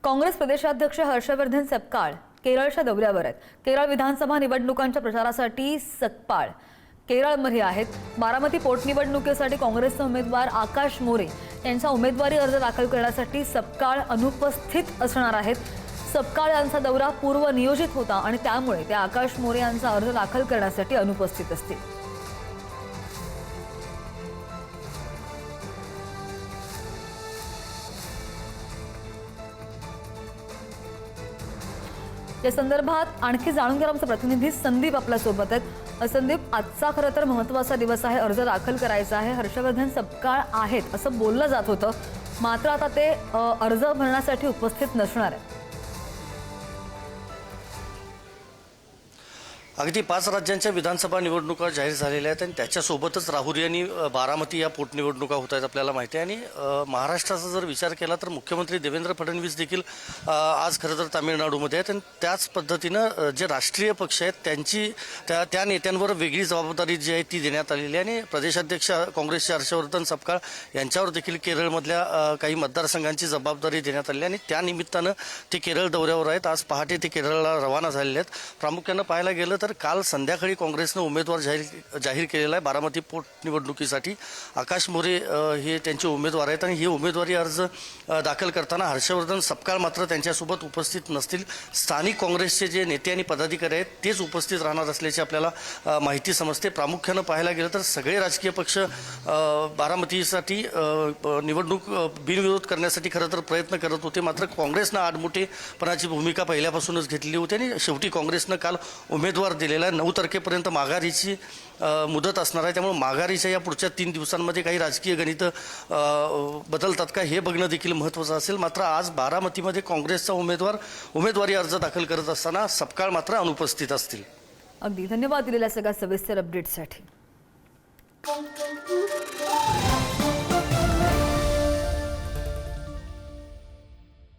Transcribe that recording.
काँग्रेस प्रदेशाध्यक्ष हर्षवर्धन सपकाळ केरळच्या दौऱ्यावर आहेत। केरळ विधानसभा निवडणुकांच्या प्रचारासाठी सपकाळ केरळमध्ये आहेत। बारामती पोटनिवडणुकीसाठी काँग्रेसचे उमेदवार आकाश मोरे यांचा उमेदवारी अर्ज दाखल करण्यासाठी सपकाळ अनुपस्थित असणार आहेत। सपकाळ यांचा दौरा पूर्व नियोजित होता आणि त्यामुळे ते आकाश मोरे यांचा अर्ज दाखल करण्यासाठी अनुपस्थित असतील। या संदर्भात आणखी जाणून घेणार आमचे प्रतिनिधी संदीप आपल्या सोबत आहेत। संदीप, आजचा खरं तर महत्त्वाचा दिवस आहे, अर्ज दाखल करायचा आहे। हर्षवर्धन सपकाळ आहेत असं बोललं जात होतं, मात्र आता ते अर्ज भरण्यासाठी उपस्थित नसणार आहेत। अगदी 5 राज्यांच्या विधानसभा निवडणुका जाहीर झालेल्या आहेत आणि त्याच्यासोबतच राहुरी आणि बारामती या पोटनिवडणुका होत आहेत आपल्याला माहिती आहे। आणि महाराष्ट्राचा जर विचार केला तर मुख्यमंत्री देवेंद्र फडणवीस देखील आज खरं तर तामिळनाडूमध्ये आहेत आणि त्याच पद्धतीनं जे राष्ट्रीय पक्ष आहेत त्यांची त्या नेत्यांवर वेगळी जबाबदारी जी आहे ती देण्यात आलेली आहे। आणि प्रदेशाध्यक्ष काँग्रेसचे हर्षवर्धन सपकाळ यांच्यावर देखील केरळमधल्या काही मतदारसंघांची जबाबदारी देण्यात आलेली आहे आणि त्या निमित्तानं ते केरळ दौऱ्यावर आहेत। आज पहाटे ते केरळला रवाना झालेले आहेत। प्रामुख्यानं पाहायला गेलं तर काल संध्याकाळी काँग्रेसने उमेदवार जाहीर केलेला आहे बारामती पोटनिवडणुकीसाठी। आकाश मोरे हे त्यांचे उमेदवार आहेत आणि हे उमेदवारी अर्ज दाखल करताना हर्षवर्धन सपकाळ मात्र त्यांच्यासोबत उपस्थित नसतील। स्थानिक काँग्रेसचे जे नेते आणि पदाधिकारी आहेत तेच उपस्थित राहणार असल्याची आपल्याला माहिती समजते। प्रामुख्यानं पाहायला गेलं तर सगळे राजकीय पक्ष बारामतीसाठी निवडणूक बिनविरोध करण्यासाठी खरं तर प्रयत्न करत होते, मात्र काँग्रेसनं आडमुठेपणाची भूमिका पहिल्यापासूनच घेतलेली होती आणि शेवटी काँग्रेसनं काल उमेदवार दिलेला आहे। 9 तारखेपर्यंत माघारीची मुदत असणार आहे, त्यामुळे माघारीच्या या पुढच्या 3 दिवसांमध्ये काही राजकीय गणितं बदलतात का हे बघणं देखील महत्त्वाचं असेल। मात्र आज बारामतीमध्ये काँग्रेसचा उमेदवारी अर्ज दाखल करत असताना सपकाळ मात्र अनुपस्थित असतील। अगदी धन्यवाद दिलेल्या सगळ्या सविस्तर अपडेटसाठी।